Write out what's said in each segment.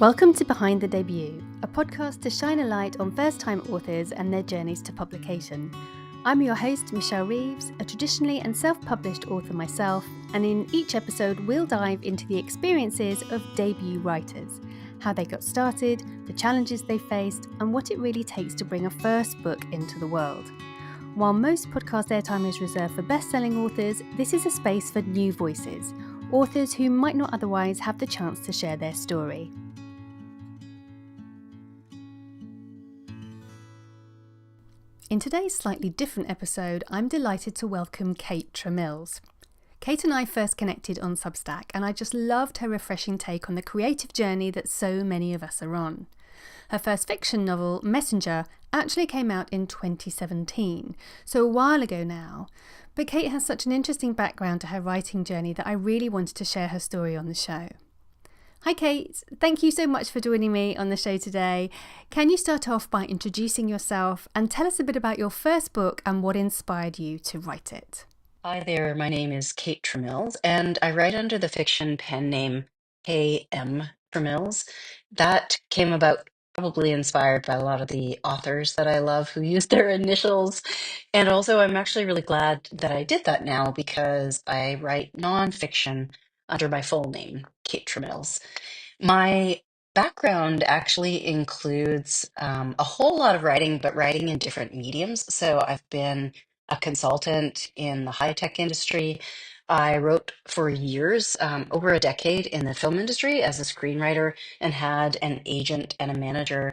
Welcome to Behind the Debut, a podcast to shine a light on first-time authors and their journeys to publication. I'm your host, Michelle Reeves, a traditionally and self-published author myself, and in each episode we'll dive into the experiences of debut writers, how they got started, the challenges they faced, and what it really takes to bring a first book into the world. While most podcast airtime is reserved for best-selling authors, this is a space for new voices, authors who might not otherwise have the chance to share their story. In today's slightly different episode, I'm delighted to welcome Kate Tremills. Kate and I first connected on Substack, and I just loved her refreshing take on the creative journey that so many of us are on. Her first fiction novel, Messenger, actually came out in 2017, so a while ago now. But Kate has such an interesting background to her writing journey that I really wanted to share her story on the show. Hi Kate, thank you so much for joining me on the show today. Can you start off by introducing yourself and tell us a bit about your first book and what inspired you to write it? Hi there, my name is Kate Tremills, and I write under the fiction pen name K.M. Tremills. That came about probably inspired by a lot of the authors that I love who use their initials. And also, I'm actually really glad that I did that now because I write nonfiction under my full name, Kate Tremills. My background actually includes a whole lot of writing, but writing in different mediums. So I've been a consultant in the high tech industry. I wrote for years, over a decade, in the film industry as a screenwriter and had an agent and a manager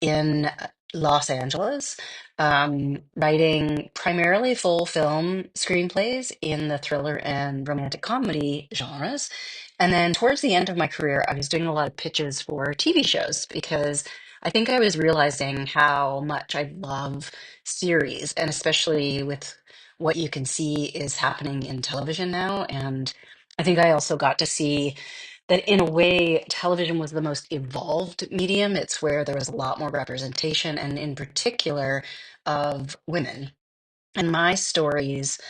in Los Angeles, writing primarily full film screenplays in the thriller and romantic comedy genres. And then towards the end of my career, I was doing a lot of pitches for TV shows because I think I was realizing how much I love series, and especially with what you can see is happening in television now. And I think I also got to see that in a way, television was the most evolved medium. It's where there was a lot more representation, and in particular of women. And my stories,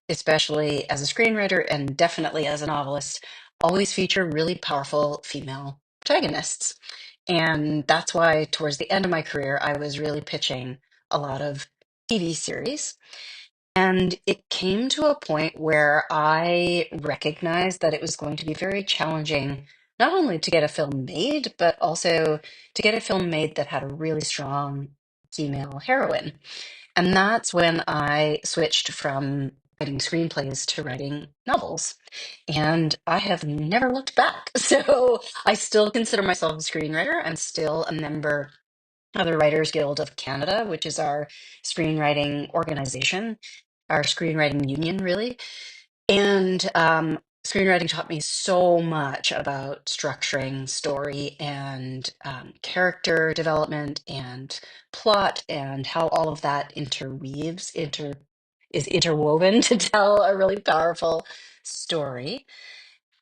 especially as a screenwriter and definitely as a novelist, always feature really powerful female protagonists. And that's why, towards the end of my career, I was really pitching a lot of TV series. And it came to a point where I recognized that it was going to be very challenging, not only to get a film made, but also to get a film made that had a really strong female heroine. And that's when I switched from writing screenplays to writing novels. And I have never looked back. So I still consider myself a screenwriter. I'm still a member of the Writers Guild of Canada, which is our screenwriting organization, our screenwriting union, really. And screenwriting taught me so much about structuring story and character development and plot and how all of that is interwoven to tell a really powerful story.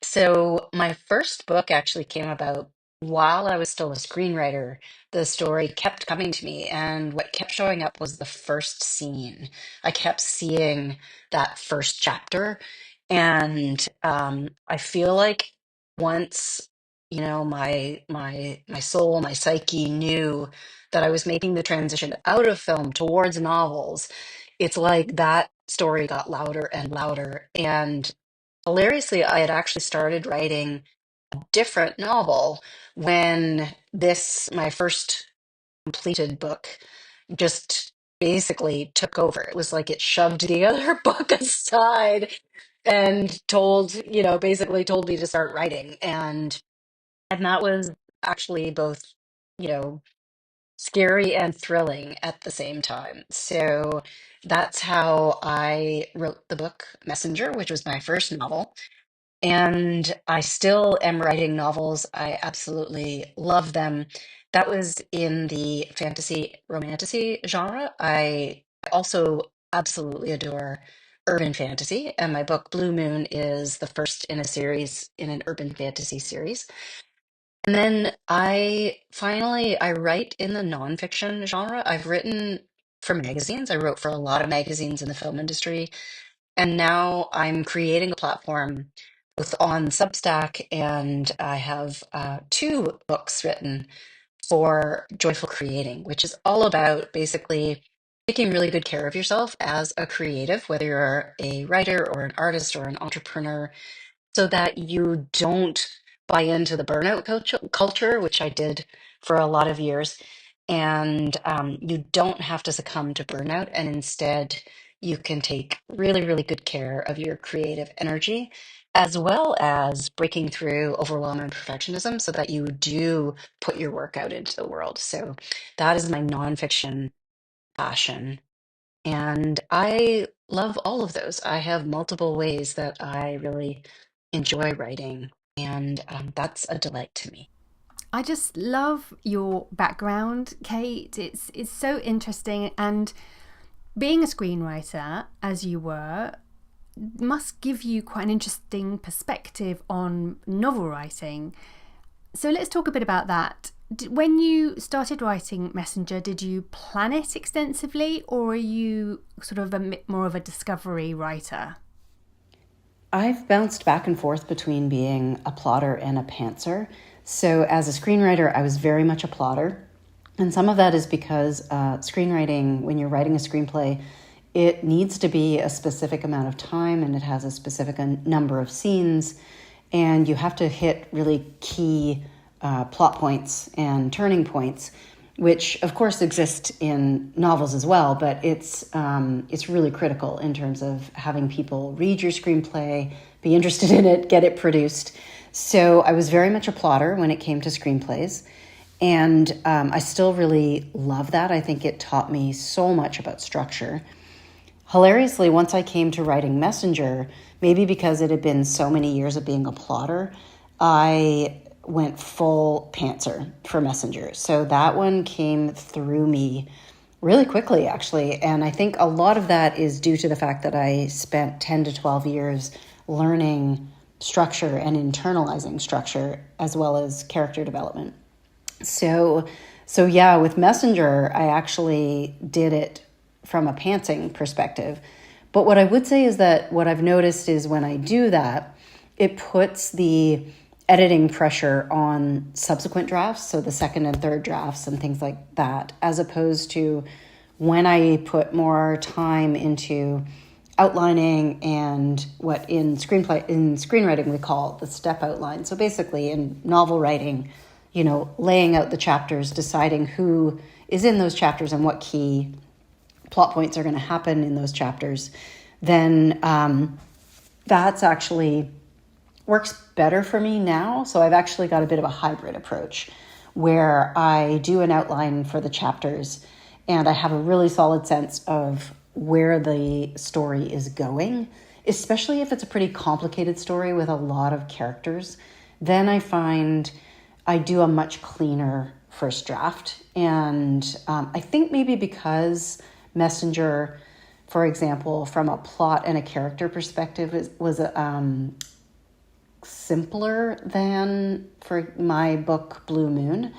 So my first book actually came about while I was still a screenwriter. The story kept coming to me, and what kept showing up was the first scene. I kept seeing that first chapter, and I feel like once my soul, my psyche knew that I was making the transition out of film towards novels. It's like that story got louder and louder, and hilariously, I had actually started writing a different novel when my first completed book, just basically took over. It was like it shoved the other book aside and basically told me to start writing. And that was actually both, you know, scary and thrilling at the same time. So that's how I wrote the book Messenger, which was my first novel. And I still am writing novels. I absolutely love them. That was in the fantasy romantasy genre. I also absolutely adore urban fantasy, and my book Blue Moon is the first in a series in an urban fantasy series. And then I write in the nonfiction genre. I've written for magazines. I wrote for a lot of magazines in the film industry, and now I'm creating a platform both on Substack, and I have two books written for Joyful Creating, which is all about basically taking really good care of yourself as a creative, whether you're a writer or an artist or an entrepreneur, so that you don't buy into the burnout culture, which I did for a lot of years. And you don't have to succumb to burnout, and instead, you can take really, really good care of your creative energy, as well as breaking through overwhelm and perfectionism so that you do put your work out into the world. So, that is my nonfiction passion. And I love all of those. I have multiple ways that I really enjoy writing, and that's a delight to me. I just love your background, Kate. It's so interesting, and being a screenwriter, as you were, must give you quite an interesting perspective on novel writing. So let's talk a bit about that. When you started writing Messenger, did you plan it extensively, or are you sort of more of a discovery writer? I've bounced back and forth between being a plotter and a pantser. So, as a screenwriter, I was very much a plotter. And some of that is because screenwriting, when you're writing a screenplay, it needs to be a specific amount of time and it has a specific number of scenes. And you have to hit really key plot points and turning points, which of course exist in novels as well, but it's really critical in terms of having people read your screenplay, be interested in it, get it produced. So I was very much a plotter when it came to screenplays, and I still really love that. I think it taught me so much about structure. Hilariously, once I came to writing Messenger, maybe because it had been so many years of being a plotter, I went full pantser for Messenger. So that one came through me really quickly, actually. And I think a lot of that is due to the fact that I spent 10 to 12 years learning structure and internalizing structure as well as character development. So, so yeah, with Messenger, I actually did it from a pantsing perspective. But what I would say is that what I've noticed is when I do that, it puts the editing pressure on subsequent drafts, so the second and third drafts and things like that, as opposed to when I put more time into outlining and what in screenwriting we call the step outline. So basically in novel writing, laying out the chapters, deciding who is in those chapters and what key plot points are going to happen in those chapters, then that's actually works better for me now. So I've actually got a bit of a hybrid approach where I do an outline for the chapters and I have a really solid sense of where the story is going, especially if it's a pretty complicated story with a lot of characters. Then I find I do a much cleaner first draft. And I think maybe because Messenger, for example, from a plot and a character perspective, was simpler than for my book Blue Moon.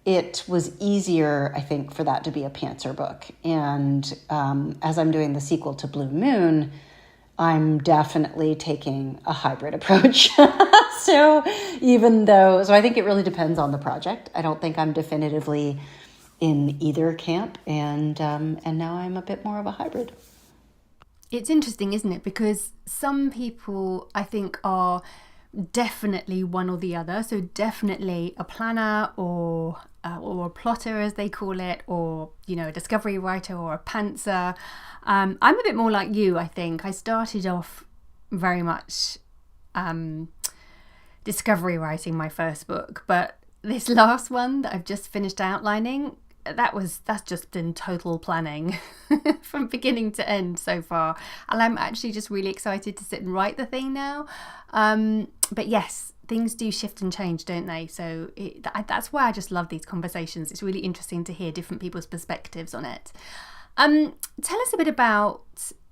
It was easier, I think, for that to be a pantser book. And as I'm doing the sequel to Blue Moon, I'm definitely taking a hybrid approach. So so I think it really depends on the project. I don't think I'm definitively in either camp, and now I'm a bit more of a hybrid. It's interesting, isn't it? Because some people, I think, are definitely one or the other. So definitely a planner or a plotter, as they call it, or a discovery writer or a pantser. I'm a bit more like you. I think I started off very much discovery writing my first book, but this last one that I've just finished outlining, that's just been total planning from beginning to end so far, and I'm actually just really excited to sit and write the thing now. But yes, things do shift and change, don't they? So that's why I just love these conversations. It's really interesting to hear different people's perspectives on it. Tell us a bit about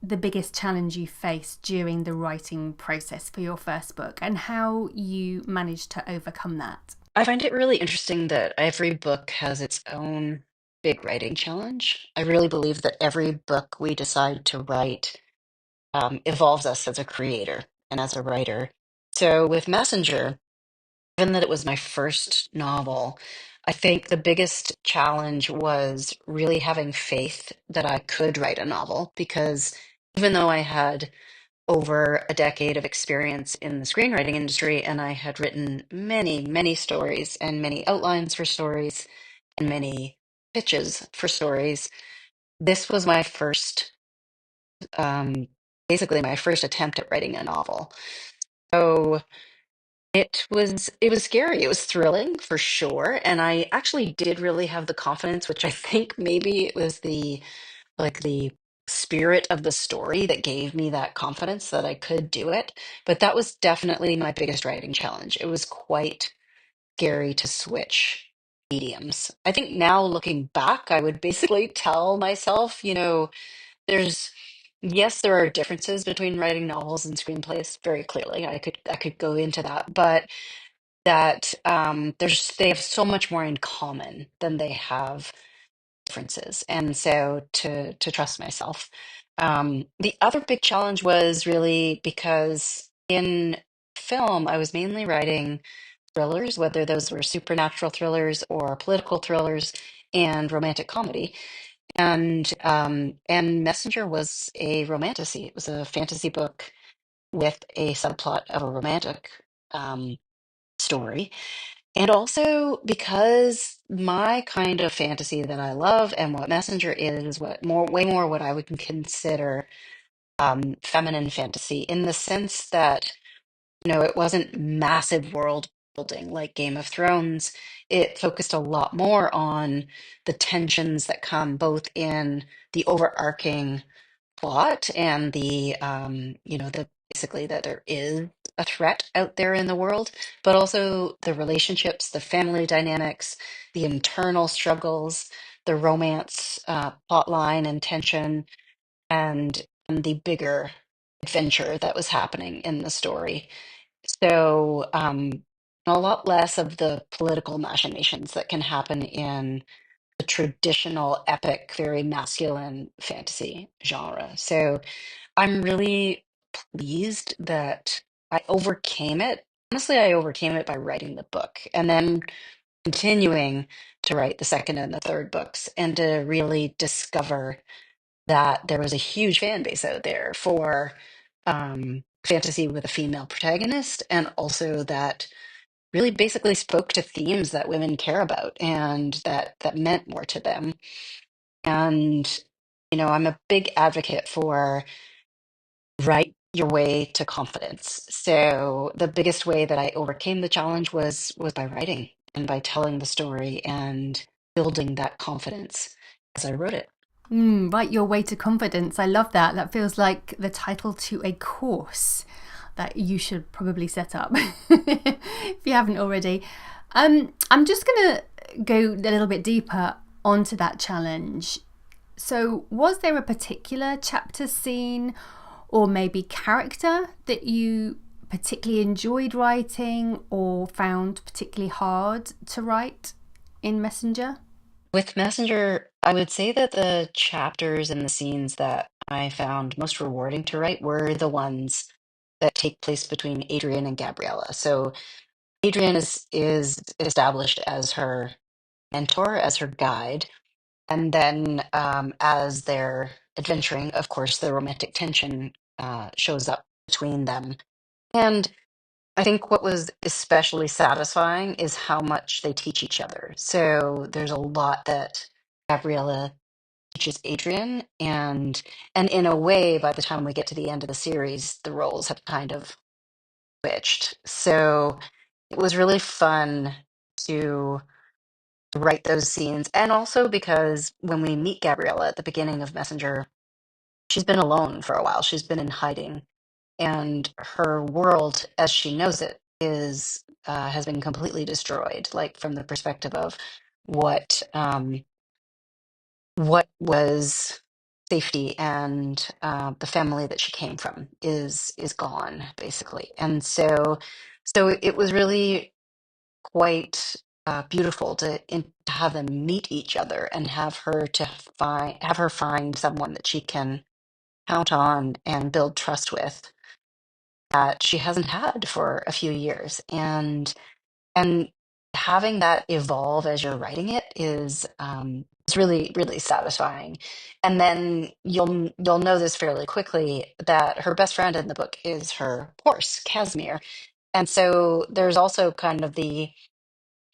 the biggest challenge you faced during the writing process for your first book and how you managed to overcome that. I find it really interesting that every book has its own big writing challenge. I really believe that every book we decide to write evolves us as a creator and as a writer. So with Messenger, given that it was my first novel, I think the biggest challenge was really having faith that I could write a novel because even though I had over a decade of experience in the screenwriting industry and I had written many, many stories and many outlines for stories and many pitches for stories, this was my first, um, basically my first attempt at writing a novel. So it was scary. It was thrilling for sure. And I actually did really have the confidence, which I think maybe it was the spirit of the story that gave me that confidence that I could do it. But that was definitely my biggest writing challenge. It was quite scary to switch mediums. I think now looking back, I would basically tell myself, there's yes, there are differences between writing novels and screenplays very clearly. I could go into that, but that they have so much more in common than they have differences, and so to trust myself. The other big challenge was really because in film I was mainly writing thrillers, whether those were supernatural thrillers or political thrillers and romantic comedy, and Messenger was a romantasy. It was a fantasy book with a subplot of a romantic um, story, and also because my kind of fantasy that I love and what Messenger is way more what I would consider feminine fantasy in the sense that, it wasn't massive world building like Game of Thrones. It focused a lot more on the tensions that come both in the overarching plot and the basically that there is a threat out there in the world, but also the relationships, the family dynamics, the internal struggles, the romance plot line and tension, and the bigger adventure that was happening in the story. So, a lot less of the political machinations that can happen in the traditional epic, very masculine fantasy genre. So I'm really pleased that I overcame it. Honestly, I overcame it by writing the book and then continuing to write the second and the third books and to really discover that there was a huge fan base out there for fantasy with a female protagonist, and also that really basically spoke to themes that women care about and that meant more to them. And I'm a big advocate for write your way to confidence. So the biggest way that I overcame the challenge was by writing and by telling the story and building that confidence as I wrote it. Write your way to confidence. I love that. That feels like the title to a course that you should probably set up if you haven't already. I'm just going to go a little bit deeper onto that challenge. So, was there a particular chapter, scene, or maybe character that you particularly enjoyed writing or found particularly hard to write in Messenger? With Messenger, I would say that the chapters and the scenes that I found most rewarding to write were the ones that take place between Adrian and Gabriella. So Adrian is established as her mentor, as her guide, and then as they're adventuring, of course, the romantic tension shows up between them. And I think what was especially satisfying is how much they teach each other. So there's a lot that Gabriella teaches Adrian, and in a way, by the time we get to the end of the series, the roles have kind of switched. So it was really fun to write those scenes, and also because when we meet Gabriella at the beginning of Messenger, she's been alone for a while. She's been in hiding, and her world, as she knows it, is has been completely destroyed. Like from the perspective of what what was safety and the family that she came from is gone basically, and so it was really quite beautiful to have them meet each other and have her find someone that she can count on and build trust with. that she hasn't had for a few years. And having that evolve as you're writing it is really, really satisfying. And then you'll know this fairly quickly that her best friend in the book is her horse, Casimir. And so there's also kind of the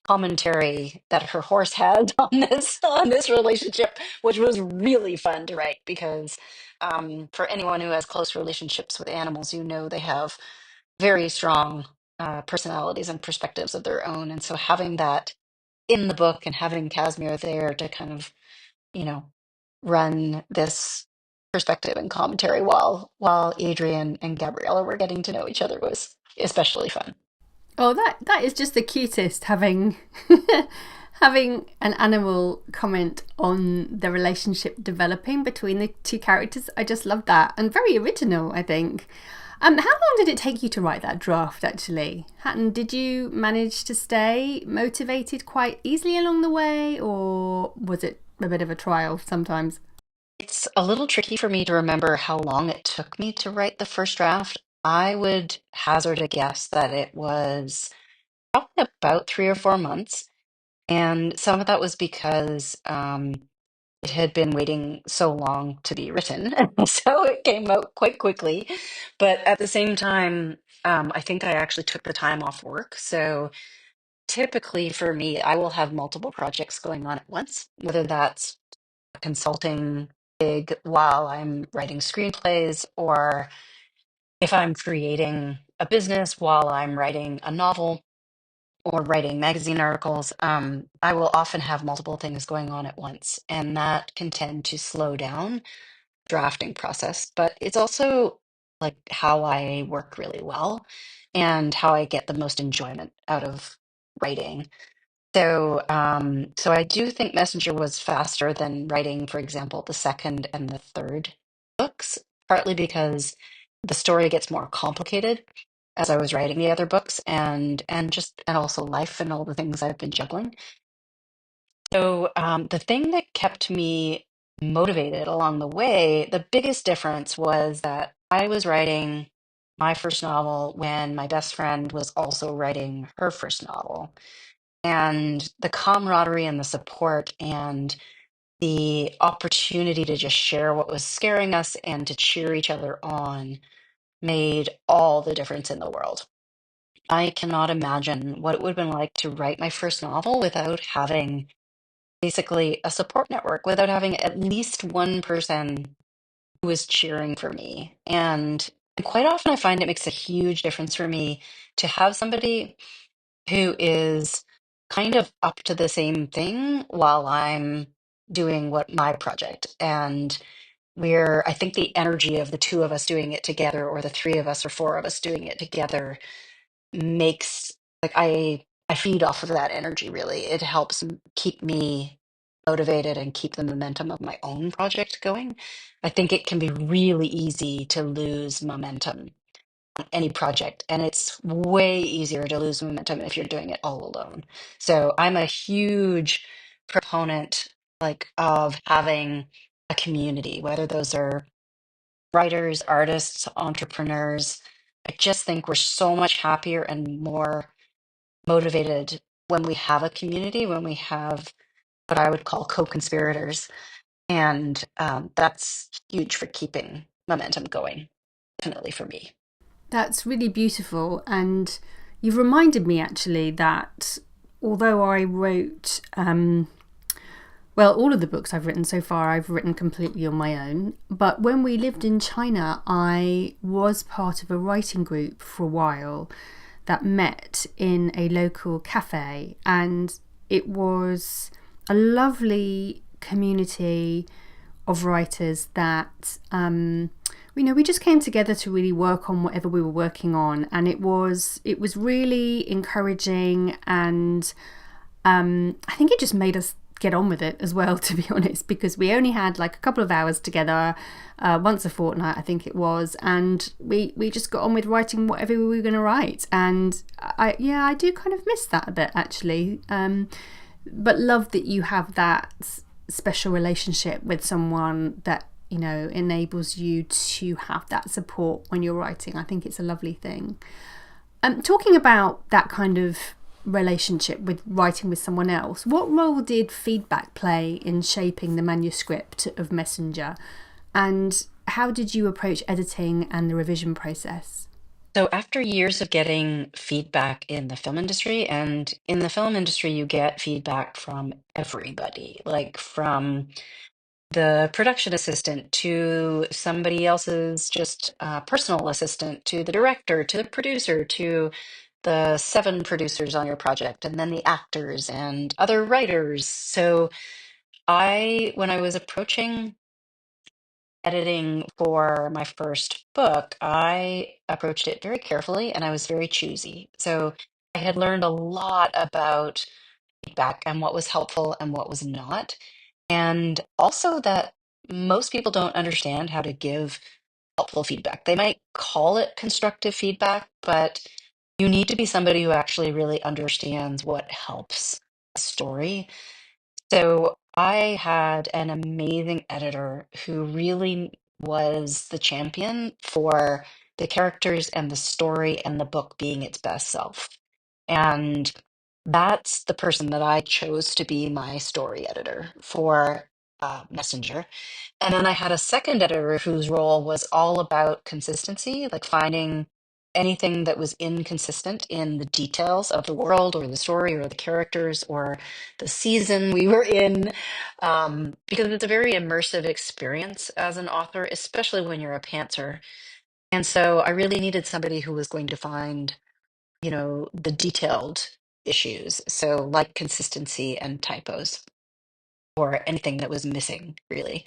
commentary that her horse had on this relationship, which was really fun to write because for anyone who has close relationships with animals, you know they have very strong personalities and perspectives of their own. And so having that in the book and having Casimir there to kind of, you know, run this perspective and commentary while Adrian and Gabriella were getting to know each other was especially fun. Oh, that is just the cutest, having having an animal comment on the relationship developing between the two characters. I just love that, and very original, I think. How long did it take you to write that draft, actually? Hatton, did you manage to stay motivated quite easily along the way, or was it a bit of a trial sometimes? It's a little tricky for me to remember how long it took me to write the first draft. I would hazard a guess that it was probably about 3 or 4 months. And some of that was because it had been waiting so long to be written. So it came out quite quickly. But at the same time, I think I actually took the time off work. So typically for me, I will have multiple projects going on at once, whether that's a consulting gig while I'm writing screenplays, or if I'm creating a business while I'm writing a novel or writing magazine articles, I will often have multiple things going on at once, and that can tend to slow down the drafting process. But it's also like how I work really well and how I get the most enjoyment out of writing. So I do think Messenger was faster than writing, for example, the second and the third books, partly because the story gets more complicated as I was writing the other books, and also life and all the things I've been juggling. So the thing that kept me motivated along the way, the biggest difference was that I was writing my first novel when my best friend was also writing her first novel. And the camaraderie and the support and the opportunity to just share what was scaring us and to cheer each other on made all the difference in the world. I cannot imagine what it would have been like to write my first novel without having basically a support network, without having at least one person who was cheering for me. And quite often I find it makes a huge difference for me to have somebody who is kind of up to the same thing while I'm doing what my project. And I think the energy of the two of us doing it together, or the three of us or four of us doing it together, makes like I feed off of that energy really. It helps keep me motivated and keep the momentum of my own project going. I think it can be really easy to lose momentum any project, and it's way easier to lose momentum if you're doing it all alone. So I'm a huge proponent of having a community, whether those are writers, artists, entrepreneurs. I just think we're so much happier and more motivated when we have a community, when we have what I would call co-conspirators, and that's huge for keeping momentum going, definitely for me. That's really beautiful, and you've reminded me actually that although I wrote, well, all of the books I've written so far, I've written completely on my own. But when we lived in China, I was part of a writing group for a while that met in a local cafe, and it was a lovely community of writers that we just came together to really work on whatever we were working on, and it was really encouraging, and I think it just made us get on with it as well, to be honest, because we only had like a couple of hours together once a fortnight, I think it was, and we just got on with writing whatever we were going to write. And I do kind of miss that a bit, actually, but love that you have that special relationship with someone that enables you to have that support when you're writing. I think it's a lovely thing. Talking about that kind of relationship with writing with someone else, what role did feedback play in shaping the manuscript of Messenger, and how did you approach editing and the revision process? So after years of getting feedback in the film industry, and in the film industry, you get feedback from everybody, like from the production assistant to somebody else's just personal assistant to the director to the producer to the 7 producers on your project, and then the actors and other writers. So when I was approaching editing for my first book, I approached it very carefully and I was very choosy. So I had learned a lot about feedback and what was helpful and what was not. And also that most people don't understand how to give helpful feedback. They might call it constructive feedback, but you need to be somebody who actually really understands what helps a story. So I had an amazing editor who really was the champion for the characters and the story and the book being its best self. And that's the person that I chose to be my story editor for Messenger. And then I had a second editor whose role was all about consistency, like finding anything that was inconsistent in the details of the world or the story or the characters or the season we were in. Because it's a very immersive experience as an author, especially when you're a pantser. And so I really needed somebody who was going to find, the detailed issues. So, like consistency and typos or anything that was missing, really.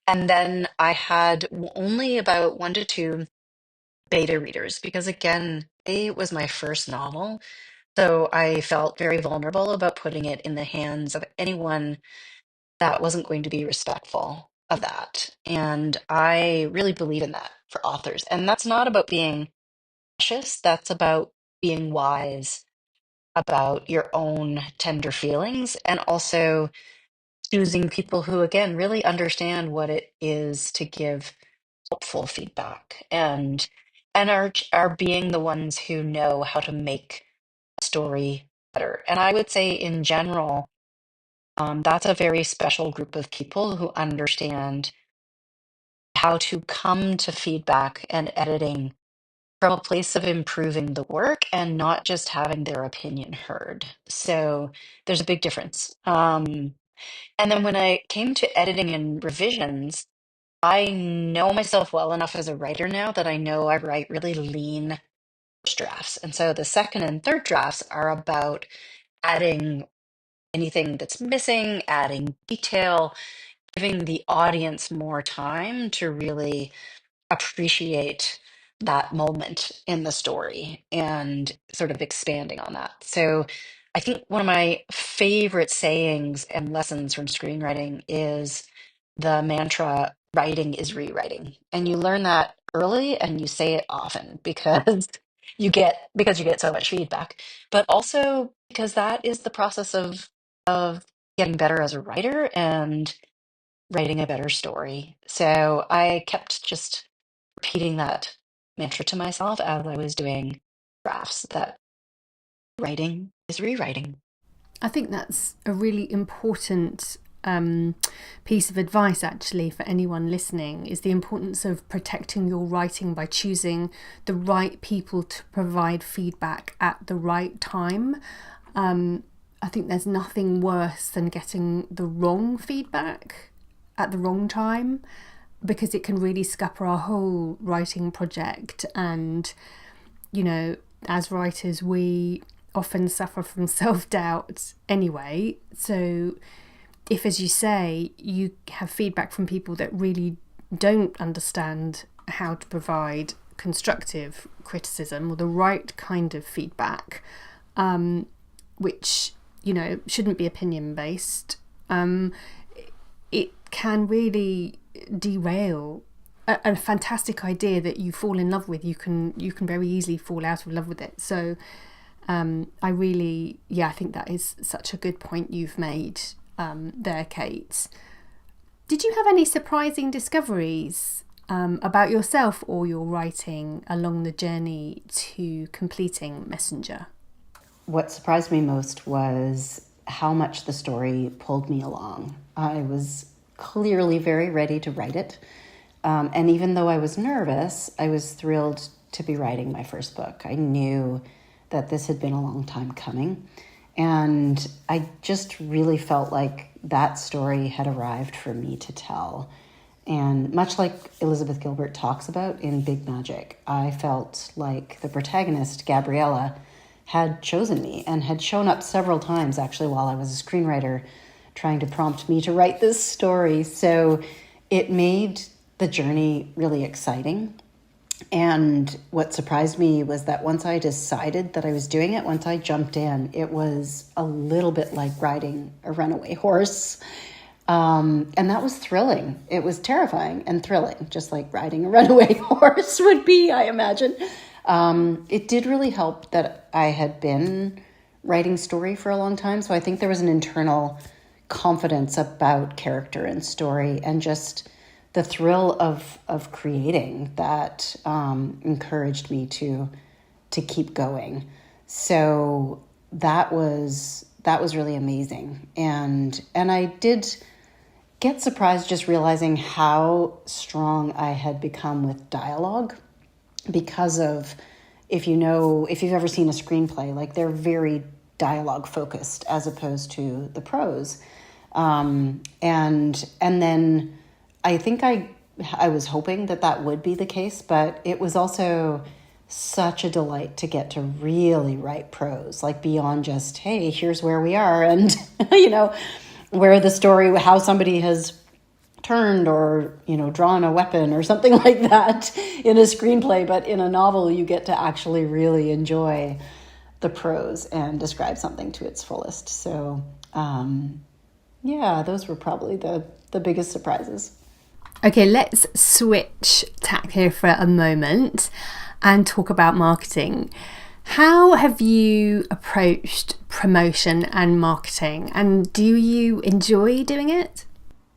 And then I had only about 1 to 2 beta readers because, again, it was my first novel. So I felt very vulnerable about putting it in the hands of anyone that wasn't going to be respectful of that. And I really believe in that for authors. And that's not about being precious, that's about being wise about your own tender feelings and also choosing people who, again, really understand what it is to give helpful feedback and are being the ones who know how to make a story better. And I would say in general, that's a very special group of people who understand how to come to feedback and editing from a place of improving the work and not just having their opinion heard. So there's a big difference. And then when I came to editing and revisions, I know myself well enough as a writer now that I know I write really lean first drafts. And so the second and third drafts are about adding anything that's missing, adding detail, giving the audience more time to really appreciate that moment in the story and sort of expanding on that. So I think one of my favorite sayings and lessons from screenwriting is the mantra, writing is rewriting. And you learn that early and you say it often because you get so much feedback, but also because that is the process of getting better as a writer and writing a better story. So I kept just repeating that mantra to myself as I was doing drafts that writing is rewriting. I think that's a really important piece of advice, actually, for anyone listening, is the importance of protecting your writing by choosing the right people to provide feedback at the right time. I think there's nothing worse than getting the wrong feedback at the wrong time, because it can really scupper our whole writing project. And, as writers, we often suffer from self-doubt anyway. So if, as you say, you have feedback from people that really don't understand how to provide constructive criticism or the right kind of feedback, which, shouldn't be opinion based, it can really derail a fantastic idea that you fall in love with. You can very easily fall out of love with it. So I think that is such a good point you've made there, Kate. Did you have any surprising discoveries about yourself or your writing along the journey to completing Messenger? What surprised me most was how much the story pulled me along. I was clearly very ready to write it. And even though I was nervous, I was thrilled to be writing my first book. I knew that this had been a long time coming. And I just really felt like that story had arrived for me to tell. And much like Elizabeth Gilbert talks about in Big Magic, I felt like the protagonist, Gabriella, had chosen me and had shown up several times actually while I was a screenwriter trying to prompt me to write this story. So it made the journey really exciting. And what surprised me was that once I decided that I was doing it, once I jumped in, it was a little bit like riding a runaway horse. And that was thrilling. It was terrifying and thrilling, just like riding a runaway horse would be, I imagine. It did really help that I had been writing story for a long time. So I think there was an internal confidence about character and story and just the thrill of creating that encouraged me to keep going. So that was really amazing. And I did get surprised just realizing how strong I had become with dialogue because of, if you've ever seen a screenplay, like they're very dialogue focused as opposed to the prose. And then I think I was hoping that would be the case, but it was also such a delight to get to really write prose, like beyond just, hey, here's where we are and, where the story, how somebody has turned or, drawn a weapon or something like that in a screenplay. But in a novel, you get to actually really enjoy the prose and describe something to its fullest. So, those were probably the biggest surprises. Okay, let's switch tack here for a moment and talk about marketing. How have you approached promotion and marketing, and do you enjoy doing it?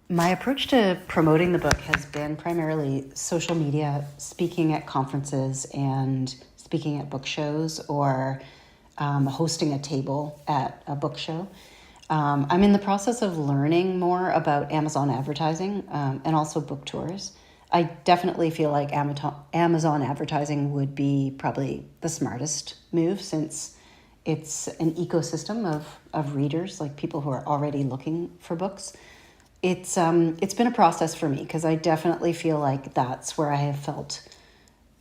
My approach to promoting the book has been primarily social media, speaking at conferences and speaking at book shows or hosting a table at a book show. I'm in the process of learning more about Amazon advertising and also book tours. I definitely feel like Amazon advertising would be probably the smartest move since it's an ecosystem of readers, like people who are already looking for books. It's been a process for me because I definitely feel like that's where I have felt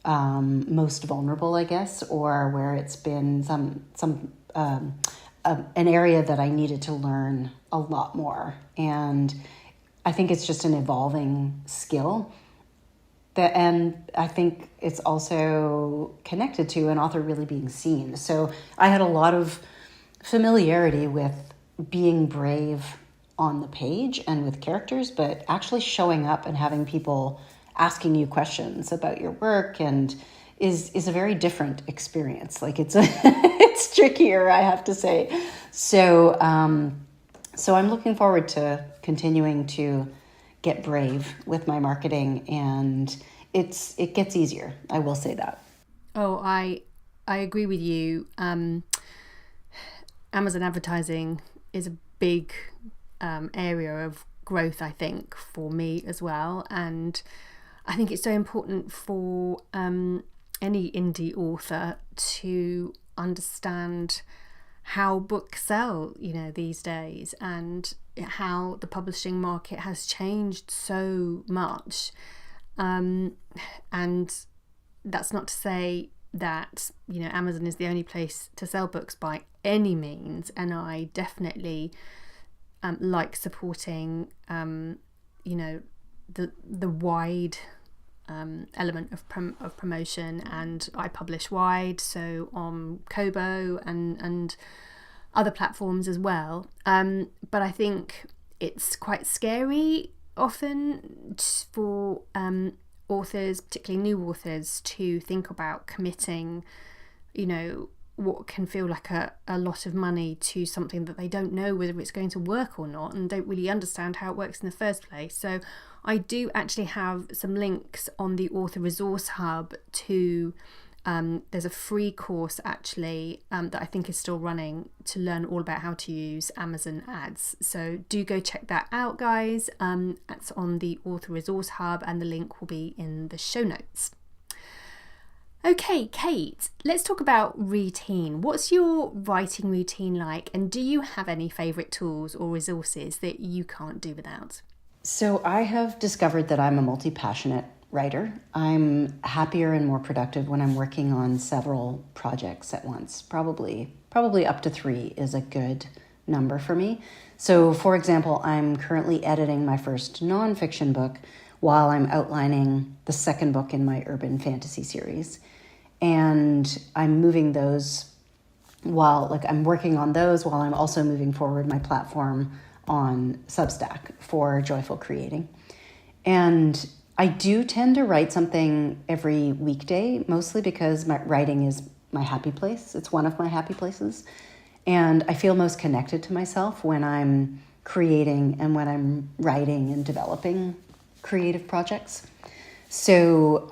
most vulnerable, I guess, or where it's been an area that I needed to learn a lot more. And I think it's just an evolving skill. And I think it's also connected to an author really being seen. So I had a lot of familiarity with being brave on the page and with characters, but actually showing up and having people asking you questions about your work and is a very different experience. Like it's trickier, I have to say. So I'm looking forward to continuing to get brave with my marketing, and it gets easier. I will say that. Oh, I agree with you. Amazon advertising is a big area of growth, I think, for me as well, and I think it's so important for any indie author to understand how books sell, these days, and how the publishing market has changed so much. And that's not to say that, Amazon is the only place to sell books by any means. And I definitely like supporting, the wide element of promotion, and I publish wide, so on Kobo and other platforms as well. But I think it's quite scary often for authors, particularly new authors, to think about committing, what can feel like a lot of money to something that they don't know whether it's going to work or not, and don't really understand how it works in the first place. So I do actually have some links on the Author Resource Hub to there's a free course actually that I think is still running to learn all about how to use Amazon ads. So do go check that out, guys. That's on the Author Resource Hub, and the link will be in the show notes. Okay, Kate, let's talk about routine. What's your writing routine like, and do you have any favourite tools or resources that you can't do without? So I have discovered that I'm a multi-passionate writer. I'm happier and more productive when I'm working on several projects at once. Probably up to 3 is a good number for me. So for example, I'm currently editing my first nonfiction book while I'm outlining the second book in my urban fantasy series. And I'm moving those I'm working on those while I'm also moving forward my platform on Substack for joyful creating. And I do tend to write something every weekday, mostly because my writing is my happy place. It's one of my happy places. And I feel most connected to myself when I'm creating and when I'm writing and developing creative projects. So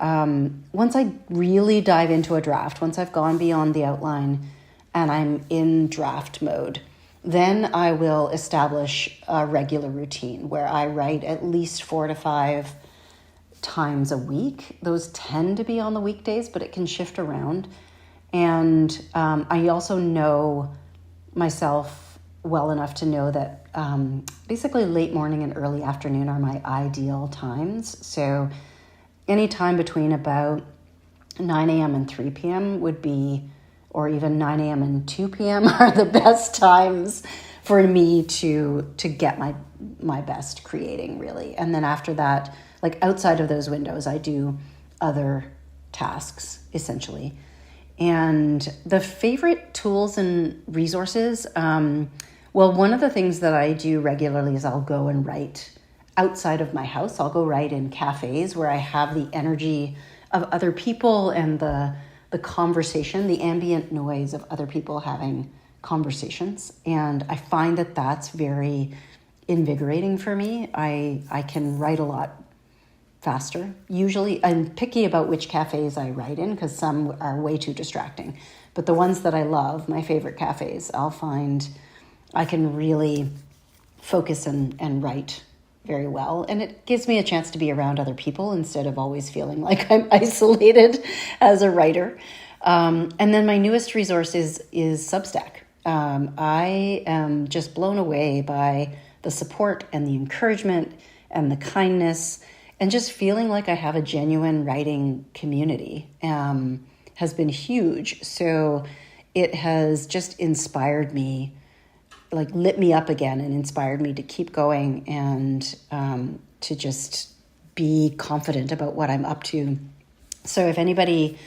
once I really dive into a draft, once I've gone beyond the outline and I'm in draft mode, then I will establish a regular routine where I write at least 4 to 5 times a week. Those tend to be on the weekdays, but it can shift around. And I also know myself well enough to know that basically late morning and early afternoon are my ideal times. So any time between about 9 a.m. and 3 p.m. would be, or even 9 a.m. and 2 p.m. are the best times for me to get my best creating, really. And then after that, like outside of those windows, I do other tasks, essentially. And the favorite tools and resources, one of the things that I do regularly is I'll go and write outside of my house. I'll go write in cafes where I have the energy of other people and the conversation, the ambient noise of other people having conversations. And I find that that's very invigorating for me. I can write a lot faster. Usually I'm picky about which cafes I write in because some are way too distracting. But the ones that I love, my favorite cafes, I'll find I can really focus and write very well. And it gives me a chance to be around other people instead of always feeling like I'm isolated as a writer. And then my newest resource is Substack. I am just blown away by the support and the encouragement and the kindness, and just feeling like I have a genuine writing community has been huge. So it has just inspired me, like lit me up again and inspired me to keep going and to just be confident about what I'm up to. So if anybody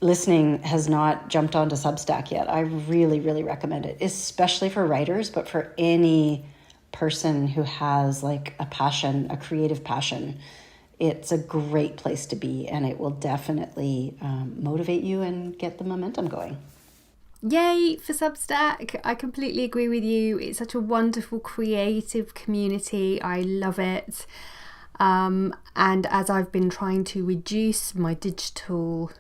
listening has not jumped onto Substack yet, I really, really recommend it, especially for writers, but for any person who has like a passion, a creative passion. It's a great place to be, and it will definitely motivate you and get the momentum going. Yay for Substack. I completely agree with you. It's such a wonderful creative community. I love it. And as I've been trying to reduce my digital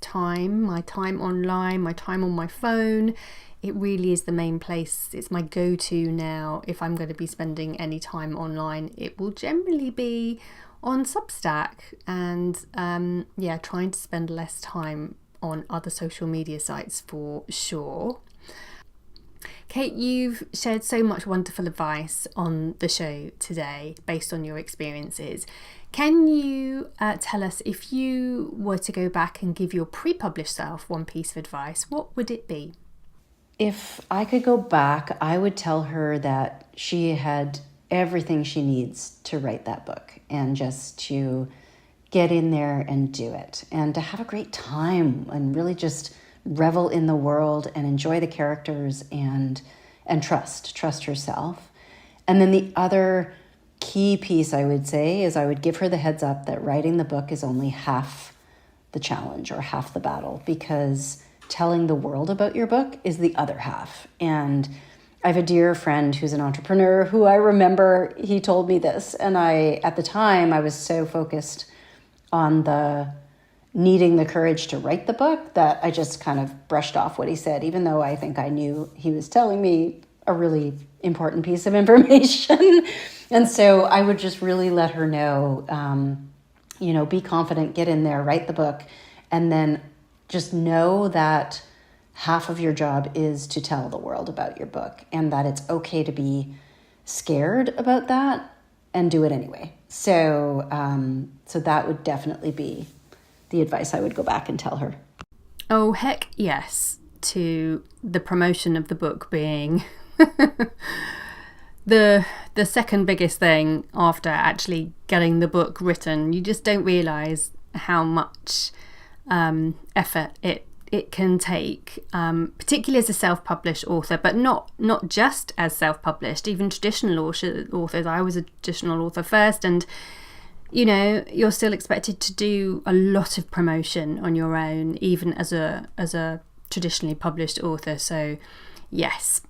time, my time online, my time on my phone, it really is the main place. It's my go-to now. If I'm going to be spending any time online, it will generally be on Substack, and trying to spend less time on other social media sites for sure. Kate, you've shared so much wonderful advice on the show today based on your experiences. Can you tell us, if you were to go back and give your pre-published self one piece of advice, what would it be? If I could go back, I would tell her that she had everything she needs to write that book, and just to get in there and do it, and to have a great time and really just revel in the world and enjoy the characters and trust herself. And then the other key piece I would say is I would give her the heads up that writing the book is only half the challenge or half the battle, because telling the world about your book is the other half. And I have a dear friend who's an entrepreneur who I remember he told me this. And at the time, I was so focused on needing the courage to write the book that I just kind of brushed off what he said, even though I think I knew he was telling me a really important piece of information. And so I would just really let her know, be confident, get in there, write the book, and then just know that half of your job is to tell the world about your book, and that it's okay to be scared about that and do it anyway. So that would definitely be the advice I would go back and tell her. Oh, heck yes, to the promotion of the book being the second biggest thing after actually getting the book written. You just don't realise how much effort it can take, particularly as a self-published author, but not just as self-published, even traditional authors. I was a traditional author first, and you're still expected to do a lot of promotion on your own, even as a traditionally published author. So yes,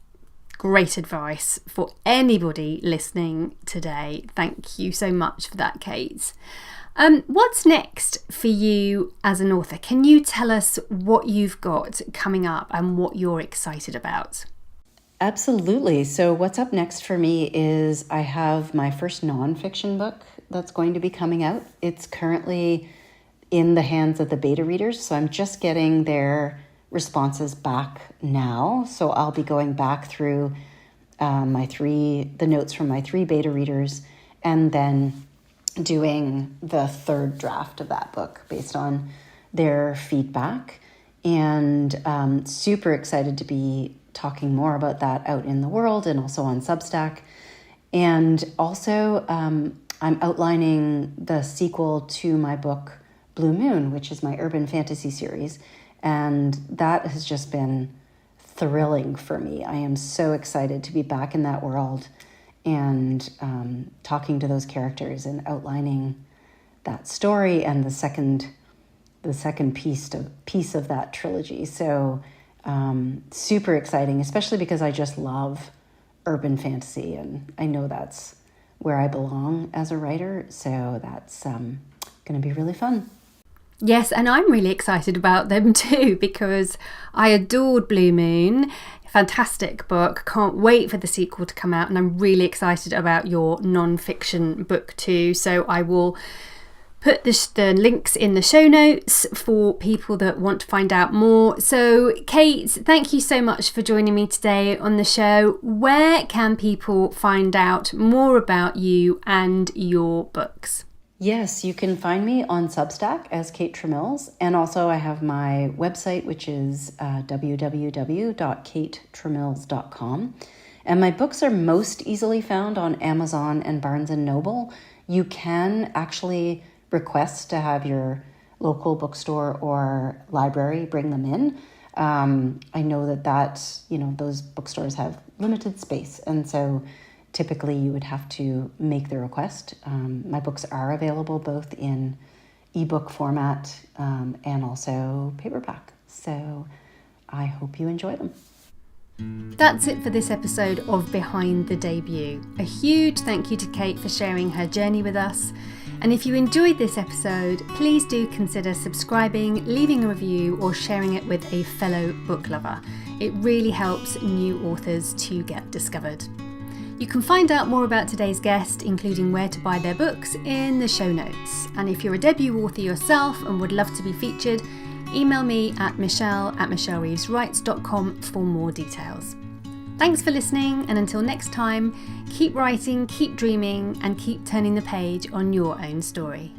great advice for anybody listening today. Thank you so much for that, Kate. What's next for you as an author? Can you tell us what you've got coming up and what you're excited about? Absolutely. So what's up next for me is I have my first nonfiction book that's going to be coming out. It's currently in the hands of the beta readers, so I'm just getting their responses back now. So I'll be going back through the notes from my 3 beta readers, and then doing the third draft of that book based on their feedback. And super excited to be talking more about that out in the world and also on Substack. And also I'm outlining the sequel to my book Blue Moon, which is my urban fantasy series. And that has just been thrilling for me. I am so excited to be back in that world and talking to those characters and outlining that story and the second piece of that trilogy. So super exciting, especially because I just love urban fantasy, and I know that's where I belong as a writer. So that's going to be really fun. Yes, and I'm really excited about them too, because I adored Blue Moon. Fantastic book. Can't wait for the sequel to come out, and I'm really excited about your non-fiction book too. So I will put the links in the show notes for people that want to find out more. So Kate, thank you so much for joining me today on the show. Where can people find out more about you and your books? Yes, you can find me on Substack as Kate Tremills, and also I have my website, which is www.katetremills.com. And my books are most easily found on Amazon and Barnes & Noble. You can actually request to have your local bookstore or library bring them in. I know that those bookstores have limited space, and so typically you would have to make the request. My books are available both in ebook format and also paperback. So I hope you enjoy them. That's it for this episode of Behind the Debut. A huge thank you to Kate for sharing her journey with us. And if you enjoyed this episode, please do consider subscribing, leaving a review, or sharing it with a fellow book lover. It really helps new authors to get discovered. You can find out more about today's guest, including where to buy their books, in the show notes. And if you're a debut author yourself and would love to be featured, email me at michelle@michellereeveswrites.com for more details. Thanks for listening, and until next time, keep writing, keep dreaming, and keep turning the page on your own story.